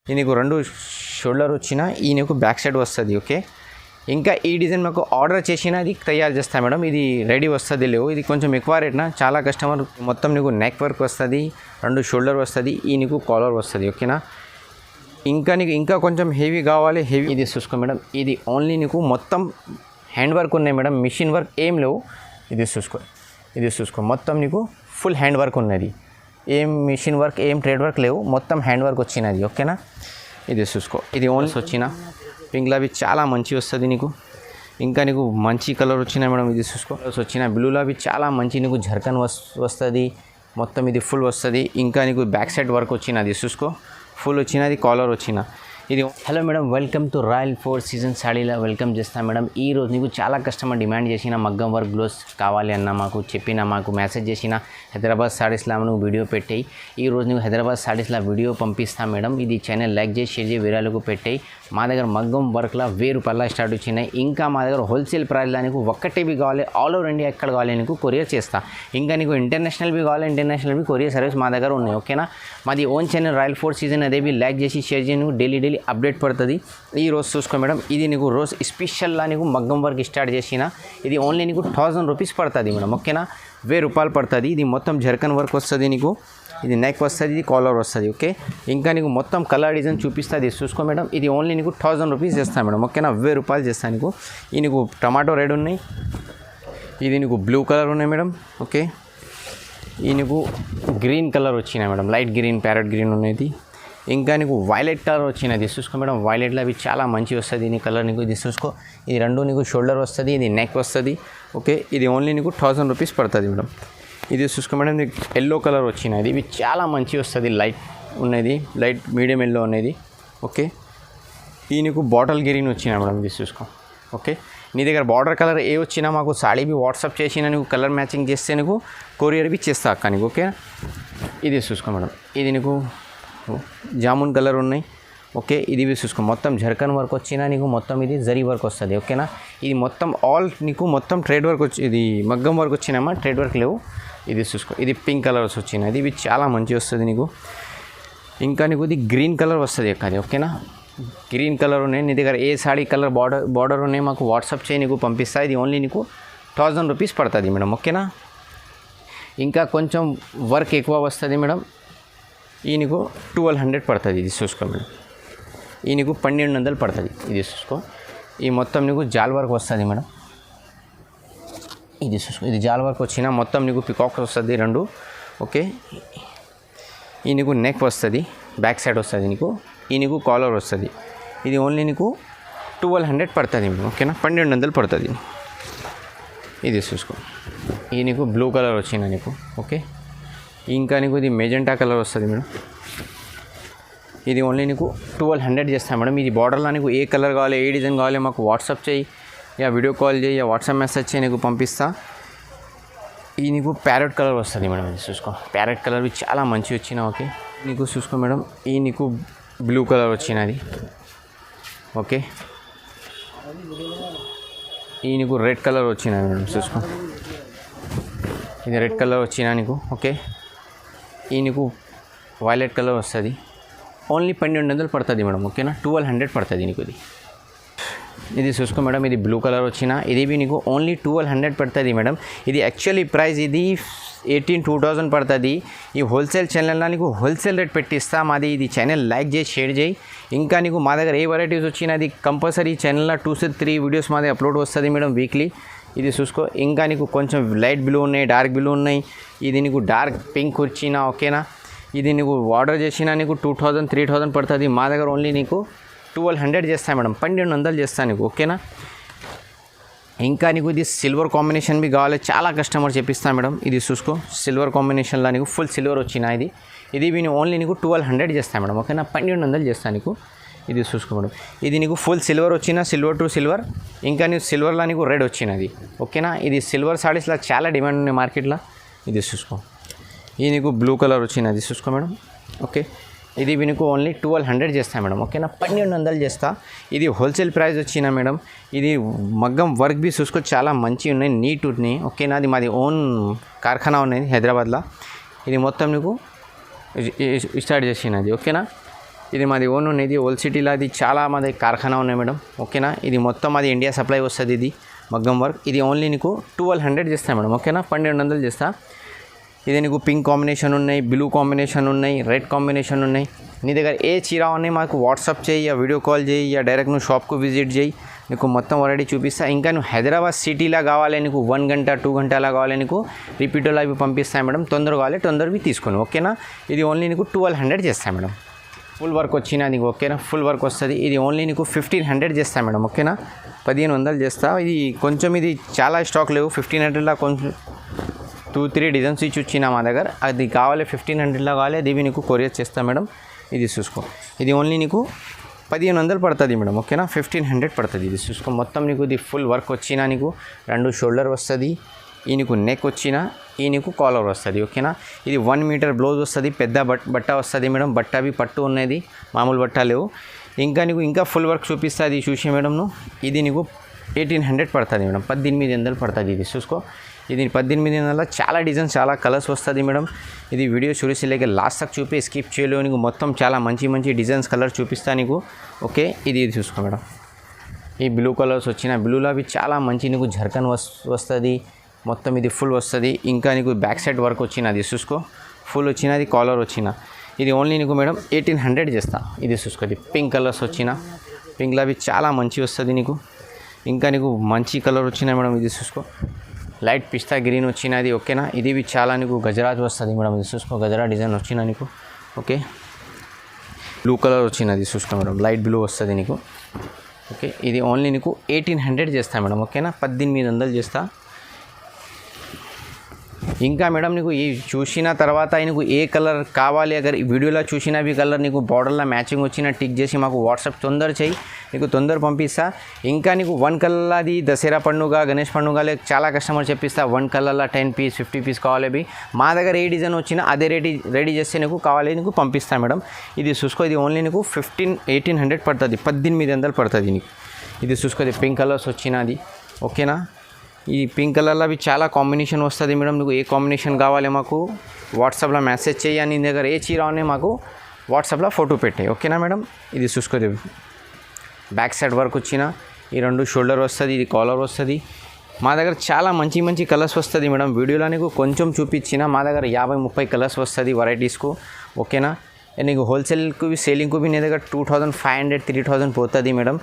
ఇది నీకు 2 షోల్డర్ వచ్చిన ఈ నీకు బ్యాక్ సైడ్ వస్తుంది. ఓకే, ఇంకా ఈ డిజైన్ మాకు ఆర్డర్ చేసిన అది తయారు చేస్తాం మేడం. ఇది రెడీ వస్తుంది లేవు, ఇది కొంచెం ఎక్కువ రేట్న చాలా కస్టమర్. మొత్తం నీకు నెక్ వర్క్ వస్తుంది, 2 షోల్డర్ వస్తుంది, ఈ నీకు కాలర్ వస్తుంది. ఓకేనా, ఇంకా కొంచెం హెవీ కావాలి, హెవీ ఇది చూసుకో మేడం. ఇది ఓన్లీ నీకు మొత్తం హ్యాండ్ వర్క్ ఉన్నాయి మేడం, మిషన్ వర్క్ ఏం లేవు. ఇది చూసుకో మొత్తం నీకు ఫుల్ హ్యాండ్ వర్క్ ఉన్నది, ఏం మిషన్ వర్క్ ఏం ట్రేడ్ వర్క్ లేవు, మొత్తం హ్యాండ్ వర్క్ వచ్చినది. ఓకేనా, ఇది చూసుకో. ఇది ఓన్లీ వచ్చిన పింక్లో అవి చాలా మంచి వస్తుంది నీకు. ఇంకా నీకు మంచి కలర్ వచ్చినాయి మేడం. ఇది చూసుకో వచ్చిన బ్లూలో అవి చాలా మంచి నీకు జర్కన్ వస్తుంది, మొత్తం ఇది ఫుల్ వస్తుంది. ఇంకా నీకు బ్యాక్ సైడ్ వర్క్ వచ్చినది చూసుకో, ఫుల్ వచ్చినది, కాలర్ వచ్చిన ఇది. Hello madam, welcome to royal 4 season సాడీలా వెల్కమ్ చేస్తాను మేడం. ఈరోజు నీకు చాలా కస్టమర్ డిమాండ్ చేసిన మగ్గం వర్క్ గ్లోవ్స్ కావాలి అన్న మాకు చెప్పిన, మాకు మెసేజ్ చేసిన హైదరాబాద్ సాడీస్లా నువ్వు వీడియో పెట్టాయి. ఈరోజు నీకు హైదరాబాద్ సాడీస్లా వీడియో పంపిస్తాను మేడం. ఇది ఛానల్ లైక్ చేసి షేర్ చేసి వేరేలకు పెట్టాయి. మా దగ్గర మగ్గం వర్క్లా 1000 రూపాయల స్టార్ట్ వచ్చినాయి. ఇంకా మా దగ్గర హోల్సేల్ ప్రైస్లో నీకు ఒక్కటేవి కావాలి, ఆల్ ఓవర్ ఇండియా ఎక్కడ కావాలి నీకు కొరియర్ చేస్తా. ఇంకా నీకు ఇంటర్నేషనల్వి కావాలి, ఇంటర్నేషనల్వి కొరియర్ సర్వీస్ మా దగ్గర ఉన్నాయి. ఓకేనా, మాది ఓన్ ఛానల్ రాయల్ 4 సీజన్, అదేవి లైక్ చేసి షేర్ చేసి నీకు డైలీ అప్డేట్ పడుతుంది. ఈ రోజు చూసుకో మేడం, ఇది నీకు రోజు స్పెషల్లా నీకు మగ్గం వర్క్ స్టార్ట్ చేసిన, ఇది ఓన్లీ నీకు 1000 రూపీస్ పడుతుంది మేడం. ఓకేనా, 1000 రూపాయలు పడుతుంది. ఇది మొత్తం జర్కన్ వర్క్ వస్తుంది నీకు, ఇది నెక్ వస్తుంది, ఇది కాలర్ వస్తుంది. ఓకే, ఇంకా నీకు మొత్తం కలర్ డిజైన్ చూపిస్తుంది చూసుకో మేడం. ఇది ఓన్లీ నీకు 1000 రూపీస్ చేస్తాను మేడం. ఓకేనా, 1000 రూపాయలు చేస్తాను నీకు. ఇది నీకు టమాటో రెడ్ ఉన్నాయి, ఇది నీకు బ్లూ కలర్ ఉన్నాయి మేడం. ఓకే, ఈ నీకు గ్రీన్ కలర్ వచ్చినాయి madam, light green, parrot green ఉన్నది. ఇంకా నీకు వైలెట్ కలర్ వచ్చినది చూసుకో మేడం. వైలెట్లో అవి చాలా మంచి వస్తుంది నీ కలర్ నీకు. ఇది చూసుకో, ఇది 2 నీకు షోల్డర్ వస్తుంది, ఇది నెక్ వస్తుంది. ఓకే, ఇది ఓన్లీ నీకు 1000 రూపీస్ పడుతుంది మేడం. ఇది చూసుకో మేడం, నీకు ఎల్లో కలర్ వచ్చినది, ఇవి చాలా మంచి వస్తుంది, లైట్ ఉన్నది, లైట్ మీడియం ఎల్లో అనేది. ఓకే, ఈ నీకు బాటిల్ గ్రీన్ వచ్చినా మేడం. ఇది చూసుకో. ఓకే, నీ దగ్గర బార్డర్ కలర్ ఏ వచ్చినా మాకు సాడీవి వాట్సాప్ చేసినా నీకు కలర్ మ్యాచింగ్ చేస్తే నీకు కొరియర్వి చేస్తా అక్క నీకు. ఓకే, ఇది చూసుకో మేడం, ఇది నీకు జామున్ కలర్ ఉన్నాయి. ఓకే, ఇది చూసుకో, మొత్తం జర్కన్ వర్క్ వచ్చినా నీకు మొత్తం ఇది జరీ వర్క్ వస్తుంది. ఓకేనా, ఇది మొత్తం ఆల్ నీకు మొత్తం ట్రేడ్ వర్క్ వచ్చి, ఇది మగ్గం వర్క్ వచ్చినామా, ట్రేడ్ వర్క్ లేవు. ఇది చూసుకో, ఇది పింక్ కలర్స్ వచ్చినాయి, ఇవి చాలా మంచి వస్తుంది నీకు. ఇంకా నీకు ఇది గ్రీన్ కలర్ వస్తుంది అక్కది. ఓకేనా, గ్రీన్ కలర్ ఉన్నాయి. నీ దగ్గర ఏ సాడీ కలర్ బార్డర్ ఉన్నాయి మాకు వాట్సాప్ చేయి, నీకు పంపిస్తా. ఇది ఓన్లీ నీకు 1000 రూపీస్ పడుతుంది మేడం. ఓకేనా, ఇంకా కొంచెం వర్క్ ఎక్కువ వస్తుంది మేడం. ఈ నీకు 1200 పడుతుంది. ఇది చూసుకో మేడం, ఈ నీకు 1200 పడుతుంది. ఇది చూసుకో, ఈ మొత్తం నీకు జాల్ వర్క్ వస్తుంది మేడం. ఇది చూసుకో, ఇది జాల్ వర్క్ వచ్చిన మొత్తం నీకు పికాక్స్ వస్తుంది 2. ఓకే, ఈ నీకు నెక్ వస్తుంది, బ్యాక్ సైడ్ వస్తుంది నీకు, ఈ నీకు కాలర్ వస్తుంది. ఇది ఓన్లీ నీకు 1200 పడుతుంది మేడం. ఓకేనా, 1200 పడుతుంది. ఇది చూసుకో, ఈ నీకు బ్లూ కలర్ వచ్చిన నీకు. ఓకే, ఇంకా నీకు ఇది మెజెంటా కలర్ వస్తుంది మేడం. ఇది ఓన్లీ నీకు 1200 చేస్తాను మేడం. ఇది బార్డర్లో నీకు ఏ కలర్ కావాలి, ఏ డిజైన్ కావాలి మాకు వాట్సాప్ చేయి, యా వీడియో కాల్ చేయి, యా వాట్సాప్ మెసేజ్ చేయి, నీకు పంపిస్తా. ఈ నీకు ప్యారెట్ కలర్ వస్తుంది మేడం. ఇది చూసుకో, ప్యారెట్ కలర్వి చాలా మంచి వచ్చిన. ఓకే, నీకు చూసుకో మేడం, ఈ నీకు బ్లూ కలర్ వచ్చినది. ఓకే, ఈ నీకు రెడ్ కలర్ వచ్చినది మేడం. చూసుకో, ఇది రెడ్ కలర్ వచ్చిన నీకు. ఓకే, ఈ నీకు వైలెట్ కలర్ వస్తుంది, ఓన్లీ 1200 పడుతుంది మేడం. ఓకేనా, 1200 పడుతుంది నీకు. ఇది చూసుకో మేడం, ఇది బ్లూ కలర్ వచ్చిన, ఇది నీకు ఓన్లీ 1200 పడుతుంది మేడం. ఇది యాక్చువల్లీ ప్రైస్ ఇది 2000 పడుతుంది. ఈ హోల్సేల్ ఛానల్లో నీకు హోల్సేల్ రేట్ పెట్టిస్తా. మాది ఇది ఛానల్ లైక్ చేసి షేర్ చేయి. ఇంకా నీకు మా దగ్గర ఏ వెరైటీస్ వచ్చినా అది కంపల్సరీ ఛానల్లో 2 to 3 వీడియోస్ మాది అప్లోడ్ వస్తుంది మేడం వీక్లీ. ఇది చూసుకో, ఇంకా నీకు కొంచెం లైట్ బ్లూ ఉన్నాయి, డార్క్ బ్లూ ఉన్నాయి, ఇది నీకు డార్క్ పింక్ వచ్చిన. ఓకేనా, ఇది నీకు ఆర్డర్ చేసినా నీకు 2000 3000 పడుతుంది. మా దగ్గర ఓన్లీ నీకు 1200 చేస్తాను మేడం, 1200 చేస్తాను నీకు. ఓకేనా, ఇంకా నీకు ఇది సిల్వర్ కాంబినేషన్ బి కావాలి, చాలా కస్టమర్ చెప్పిస్తాను మేడం. ఇది చూసుకో, సిల్వర్ కాంబినేషన్లో నీకు ఫుల్ సిల్వర్ వచ్చిన, ఇది ఓన్లీ నీకు 1200 చేస్తాను మేడం. ఓకేనా, 1200 చేస్తాను నీకు. ఇది చూసుకో మేడం, ఇది నీకు ఫుల్ సిల్వర్ వచ్చిన, సిల్వర్ టు సిల్వర్. ఇంకా నీకు సిల్వర్లో నీకు రెడ్ వచ్చినది. ఓకేనా, ఇది సిల్వర్ సారీస్లో చాలా డిమాండ్ ఉన్నాయి మార్కెట్లో. ఇది చూసుకో, ఇది నీకు బ్లూ కలర్ వచ్చినది చూసుకో మేడం. ఓకే, ఇది నీకు ఓన్లీ 1200 చేస్తాను మేడం. ఓకేనా, 1200 చేస్తా. ఇది హోల్సేల్ ప్రైస్ వచ్చిన మేడం. ఇది మగ్గం వర్క్ బి చూసుకో, చాలా మంచి ఉన్నాయి, నీట్ ఉన్నాయి. ఓకేనా, అది మాది ఓన్ కార్ఖానా ఉన్నది హైదరాబాద్లో. ఇది మొత్తం నీకు స్టార్ట్ చేసినది. ఓకేనా, ఇది మాది ఓన్ ఉన్నది ఓల్డ్ సిటీలో, అది చాలా మాది కార్ఖానా ఉన్నాయి మేడం. ఓకేనా, ఇది మొత్తం అది ఇండియా సప్లై వస్తుంది. ఇది మగ్గం వర్క్, ఇది ఓన్లీ నీకు 1200 చేస్తా మేడం. ఓకేనా, 1200 చేస్తా. ఇది నీకు పింక్ కాంబినేషన్ ఉన్నాయి, బ్లూ కాంబినేషన్ ఉన్నాయి, రెడ్ కాంబినేషన్ ఉన్నాయి. నీ దగ్గర ఏ చీర ఉన్నాయి మాకు వాట్సాప్ చేయి, యా వీడియో కాల్ చేయి, యా డైరెక్ట్ నువ్వు షాప్కు విజిట్ చేయి, నీకు మొత్తం ఆల్రెడీ చూపిస్తా. ఇంకా నువ్వు హైదరాబాద్ సిటీలా కావాలి, నీకు 1 గంట 2 గంటలా కావాలి, నీకు రిపీటర్లో అవి పంపిస్తాయి మేడం. తొందరగా కావాలి తొందరవి తీసుకొని. ఓకేనా, ఇది ఓన్లీ నీకు 1200 చేస్తాయి మేడం. ఫుల్ వర్క్ వచ్చినా నీకు. ఓకేనా, ఫుల్ వర్క్ వస్తుంది. ఇది ఓన్లీ నీకు 1500 చేస్తా మేడం. ఓకేనా, 1500 చేస్తా. ఇది కొంచెం ఇది చాలా స్టాక్ లేవు. 1500లా కొంచెం 2-3 డిజైన్స్ ఇచ్చి వచ్చినా మా దగ్గర. అది కావాలి 1500లా కావాలి, అది నీకు కొరియర్ చేస్తా మేడం. ఇది చూసుకో, ఇది ఓన్లీ నీకు 1500 పడుతుంది మేడం. ఓకేనా, 1500 పడుతుంది. ఇది చూసుకో, మొత్తం నీకు ఇది ఫుల్ వర్క్ వచ్చినా నీకు 2 షోల్డర్ వస్తుంది. ఈ నీకు నెక్ వచ్చినా, ఈ నీకు కాలర్ వస్తుంది. ఓకేనా, ఇది 1 మీటర్ బ్లౌజ్ వస్తుంది. పెద్ద బట్ట వస్తుంది మేడం. బట్ట అవి పట్టు ఉన్నది, మామూలు బట్ట లేవు. ఇంకా నీకు ఇంకా ఫుల్ వర్క్ చూపిస్తుంది. ఇది చూసే మేడం నువ్వు, ఇది నీకు 1800 పడుతుంది మేడం. 1800 పడుతుంది. ఇది చూసుకో, ఇది 1800 చాలా డిజైన్స్ చాలా కలర్స్ వస్తుంది మేడం. ఇది వీడియో చూసేలేక లాస్ట్ తక్ చూపి స్కిప్ చేయలేవు. నీకు మొత్తం చాలా మంచి మంచి డిజైన్స్ కలర్ చూపిస్తా నీకు. ఓకే, ఇది చూసుకో మేడం. ఈ బ్లూ కలర్స్ వచ్చిన బ్లూలో అవి చాలా మంచి నీకు జర్కన్ వస్తుంది. మొత్తం ఇది ఫుల్ వస్తుంది. ఇంకా నీకు బ్యాక్ సైడ్ వర్క్ వచ్చిన, అది చూసుకో ఫుల్ వచ్చినది, కాలర్ వచ్చిన. ఇది ఓన్లీ నీకు మేడం 1800 చేస్తా. ఇది చూసుకో, ఇది పింక్ కలర్స్ వచ్చిన, పింక్లో అవి చాలా మంచి వస్తుంది నీకు. ఇంకా నీకు మంచి కలర్ వచ్చిన మేడం. ఇది చూసుకో, లైట్ పిస్తా గ్రీన్ వచ్చినది. ఓకేనా, ఇది చాలా నీకు గజరాజ్ వస్తుంది మేడం. ఇది చూసుకో, గజరా డిజైన్ వచ్చిన నీకు. ఓకే, బ్లూ కలర్ వచ్చినది చూసుకో మేడం, లైట్ బ్లూ వస్తుంది నీకు. ఓకే, ఇది ఓన్లీ నీకు 1800 చేస్తా మేడం. ఓకేనా, 1800 చేస్తా. ఇంకా మేడం నీకు ఈ చూసిన తర్వాత నీకు ఏ కలర్ కావాలి, అగర్ ఈ వీడియోలో చూసినవి కలర్ నీకు బార్డర్లో మ్యాచింగ్ వచ్చిన టిక్ చేసి మాకు వాట్సాప్ తొందర చేయి, నీకు తొందర పంపిస్తా. ఇంకా నీకు 1 కలర్లో అది దసరా పండుగ గణేష్ పండుగలే చాలా కస్టమర్ చెప్పిస్తా. 1 కలర్లో 10 పీస్ 50 పీస్ కావాలి. అవి మా దగ్గర ఏ డిజైన్ వచ్చినా అదే రెడీ చేస్తే నీకు కావాలి, నీకు పంపిస్తా మేడం. ఇది చూసుకో, ఇది ఓన్లీ నీకు 1800 పడుతుంది, 1800 పడుతుంది నీకు. ఇది చూసుకో, ఇది పింక్ కలర్స్ వచ్చినది. ఓకేనా, ఈ పింక్ కలర్లో అవి చాలా కాంబినేషన్ వస్తుంది మేడం. నువ్వు ఏ కాంబినేషన్ కావాలి మాకు వాట్సాప్లో మెసేజ్ చేయి. నీ దగ్గర ఏ చీర ఉన్నాయి మాకు వాట్సాప్లో ఫోటో పెట్టాయి. ఓకేనా మేడం, ఇది చూసుకోదు. బ్యాక్ సైడ్ వర్క్ వచ్చిన ఈ 2 షోల్డర్ వస్తుంది, ఇది కాలర్ వస్తుంది. మా దగ్గర చాలా మంచి మంచి కలర్స్ వస్తుంది మేడం. వీడియోలో నీకు కొంచెం చూపించిన, మా దగ్గర 50-30 కలర్స్ వస్తుంది వెరైటీస్కు. ఓకేనా, నీకు హోల్సేల్కు సేలింగ్కు నీ దగ్గర 2500-3000 పోతుంది మేడం.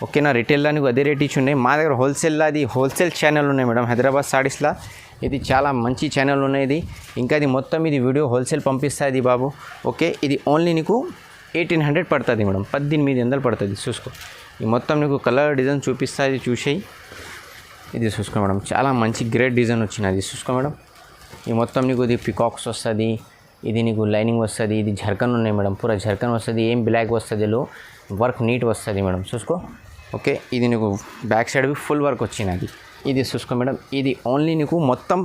ఓకేనా, రిటైల్లో నీకు అదే రేట్ ఇచ్చి ఉన్నాయి. మా దగ్గర హోల్సేల్లో అది హోల్సేల్ ఛానల్ ఉన్నాయి మేడం. హైదరాబాద్ సారీస్లో ఇది చాలా మంచి ఛానల్ ఉన్నాయి. ఇది ఇంకా ఇది మొత్తం ఇది వీడియో హోల్సేల్ పంపిస్తుంది బాబు. ఓకే, ఇది ఓన్లీ నీకు 1800 పడుతుంది మేడం. 1800 పడుతుంది. చూసుకో, ఈ మొత్తం నీకు కలర్ డిజైన్ చూపిస్తా, ఇది చూసేయి. ఇది చూసుకో మేడం, చాలా మంచి గ్రేట్ డిజైన్ వచ్చినది. చూసుకో మేడం, ఈ మొత్తం నీకు ఇది పికాక్స్ వస్తుంది, ఇది నీకు లైనింగ్ వస్తుంది, ఇది జర్కన్ ఉన్నాయి మేడం. పూరా జర్కన్ వస్తుంది, ఏం బ్లాక్ వస్తుంది, వర్క్ నీట్ వస్తుంది మేడం. చూసుకో. ఓకే, ఇది నీకు బ్యాక్ సైడ్ ఫుల్ వర్క్ వచ్చినది. ఇది చూసుకో మేడం, ఇది ఓన్లీ నీకు మొత్తం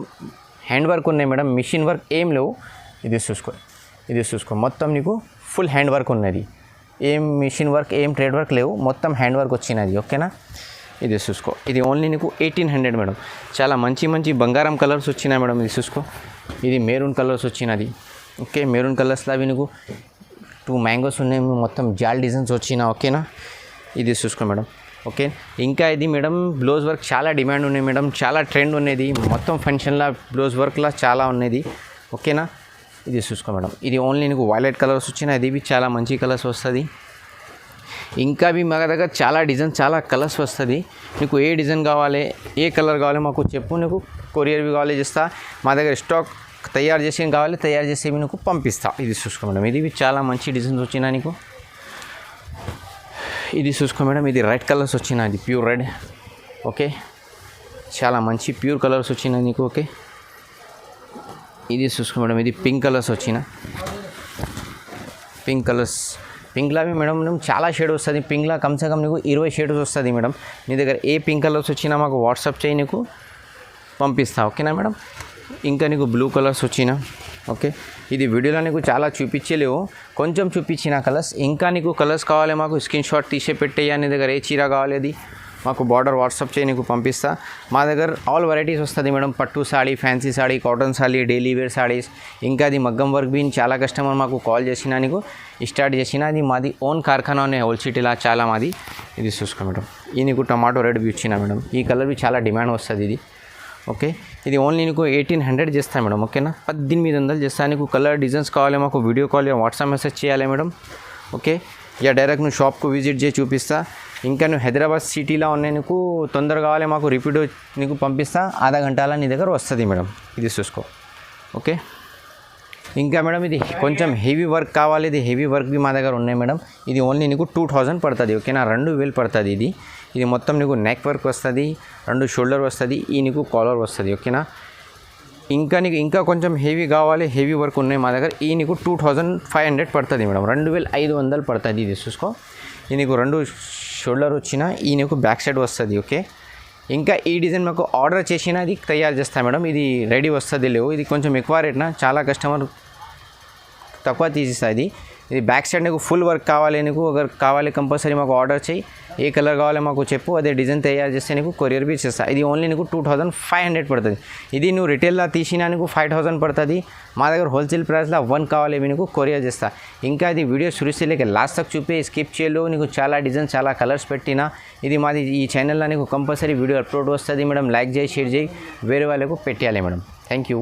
హ్యాండ్ వర్క్ ఉన్నాయి మేడం. మిషన్ వర్క్ ఏం లేవు. ఇది చూసుకో, ఇది చూసుకో, మొత్తం నీకు ఫుల్ హ్యాండ్ వర్క్ ఉన్నది. ఏం మిషన్ వర్క్ ఏం ట్రేడ్ వర్క్ లేవు, మొత్తం హ్యాండ్ వర్క్ వచ్చినది. ఓకేనా, ఇది చూసుకో, ఇది ఓన్లీ నీకు 1800 మేడం. చాలా మంచి మంచి బంగారం కలర్స్ వచ్చినాయి మేడం. ఇది చూసుకో, ఇది మెరూన్ కలర్స్ వచ్చినది. ఓకే, మెరూన్ కలర్స్లో అవి నీకు 2 మ్యాంగోస్ ఉన్నాయి, మొత్తం జాల్ డిజైన్స్ వచ్చినా. ఓకేనా, ఇది చూసుకో మేడం. ఓకే, ఇంకా ఇది మేడం బ్లౌజ్ వర్క్ చాలా డిమాండ్ ఉన్నాయి మేడం, చాలా ట్రెండ్ ఉన్నది. మొత్తం ఫంక్షన్లో బ్లౌజ్ వర్క్లో చాలా ఉన్నది. ఓకేనా, ఇది చూసుకో మేడం, ఇది ఓన్లీ నీకు వైలెట్ కలర్స్ వచ్చినాయి. అది చాలా మంచి కలర్స్ వస్తుంది. ఇంకా మా దగ్గర చాలా డిజైన్ చాలా కలర్స్ వస్తుంది. నీకు ఏ డిజైన్ కావాలి, ఏ కలర్ కావాలి మాకు చెప్పు, నీకు కొరియర్వి కావాలి చేస్తా. మా దగ్గర స్టాక్ తయారు చేసి కావాలి, తయారు చేసి నీకు పంపిస్తా. ఇది చూసుకో మేడం, ఇది చాలా మంచి డిజైన్స్ వచ్చినా నీకు. ఇది చూసుకో మేడం, ఇది రెడ్ కలర్స్ వచ్చినా, అది ప్యూర్ రెడ్. ఓకే, చాలా మంచి ప్యూర్ కలర్స్ వచ్చినాయి నీకు. ఓకే, ఇది చూసుకో మేడం, ఇది పింక్ కలర్స్ వచ్చిన, పింక్ కలర్స్. పింక్లో మేడం చాలా షేడ్ వస్తుంది. పింక్లో కమ్సే కమ్ నీకు 20 షేడ్స్ వస్తుంది మేడం. నీ దగ్గర ఏ పింక్ కలర్స్ వచ్చినా మాకు వాట్సాప్ చేయి, నీకు పంపిస్తా. ఓకేనా మేడం, ఇంకా నీకు బ్లూ కలర్స్ వచ్చిన. ఓకే, ఇది వీడియోలో నీకు చాలా చూపించలేవు, కొంచెం చూపించిన కలర్స్. ఇంకా నీకు కలర్స్ కావాలి మాకు స్క్రీన్ షాట్ తీసే పెట్టేయ. నీ దగ్గర ఏ చీర కావాలి అది మాకు బార్డర్ వాట్సాప్ చేయి నీకు పంపిస్తా. మా దగ్గర ఆల్ వెరైటీస్ వస్తుంది మేడం. పట్టు sari, fancy sari, cotton sari, daily wear saris, ఇంకా అది మగ్గం వర్క్ బి చాలా కస్టమర్ మాకు కాల్ చేసినా నీకు స్టార్ట్ చేసిన. అది మాది ఓన్ కార్ఖానానే హోల్ సిటీలా చాలా మాది. ఇది చూసుకో మేడం, ఈ నీకు టమాటో రెడ్ బి ఇచ్చిన మేడం. ఈ కలర్ బి చాలా డిమాండ్ వస్తుంది ఇది. ఓకే, ఇది ఓన్లీ నీకు 1800 చేస్తాను మేడం. ఓకేనా, 1800 చేస్తాను. నీకు కలర్ డిజైన్స్ కావాలి మాకు వీడియో కాల్ వాట్సాప్ మెసేజ్ చేయాలి మేడం. ఓకే, ఇక డైరెక్ట్ నువ్వు షాప్కు విజిట్ చేసి చూపిస్తా. ఇంకా నువ్వు హైదరాబాద్ సిటీలో ఉన్నాయి నీకు తొందరగా కావాలి మాకు రిపీట్ నీకు పంపిస్తా. ఆధా గంటల నీ దగ్గర వస్తుంది మేడం. ఇది చూసుకో. ఓకే, ఇంకా మేడం ఇది కొంచెం హెవీ వర్క్ కావాలి. ఇది హెవీ వర్క్ బి మా దగ్గర ఉన్నాయి మేడం. ఇది ఓన్లీ నీకు 2000 పడుతుంది. ఓకేనా, 2000 పడుతుంది. ఇది మొత్తం నీకు నెక్ వర్క్ వస్తుంది, 2 షోల్డర్ వస్తుంది, ఈ నీకు కాలర్ వస్తుంది. ఓకేనా, ఇంకా నీకు ఇంకా కొంచెం హెవీ కావాలి, హెవీ వర్క్ ఉన్నాయి మా దగ్గర. ఈ నీకు 2500 పడుతుంది మేడం. 2500 పడుతుంది. ఇది చూసుకో. ఈ నీకు 2 షోల్డర్ వచ్చిన, ఈ నీకు బ్యాక్ సైడ్ వస్తుంది. ఓకే, ఇంకా ఈ డిజైన్ మాకు ఆర్డర్ చేసిన అది తయారు చేస్తాను మేడం. ఇది రెడీ వస్తుంది లేవు. ఇది కొంచెం ఎక్కువ రేట్న చాలా కస్టమర్ తక్కువ తీసిస్తుంది. ఇది బ్యాక్ సైడ్ నీకు ఫుల్ వర్క్ కావాలి. నీకు అగర్ కావాలి కంపల్సరీ మాకు ఆర్డర్ చేయి. ఏ కలర్ కావాలో మాకు చెప్పు, అదే డిజైన్ తయారు చేస్తే నీకు కొరియర్ బి చేస్తా. ఇది ఓన్లీ నీకు 2500 పడుతుంది. ఇది నువ్వు రిటైల్లో తీసినా నీకు 5000 పడుతుంది. మా దగ్గర హోల్సేల్ ప్రైస్లో 1 కావాలి ఇవి నీకు కొరియర్ చేస్తా. ఇంకా ఇది వీడియో సురిస్తేలేక లాస్ట్ తక్ చూపి స్కిప్ చేయలేవు. నీకు చాలా డిజైన్ చాలా కలర్స్ పెట్టినా. ఇది మాది ఈ ఛానల్లో నీకు కంపల్సరీ వీడియో అప్లోడ్ వస్తుంది మేడం. లైక్ చేయి, షేర్ చేయి, వేరే వాళ్ళకు పెట్టేయాలి మేడం. Thank you.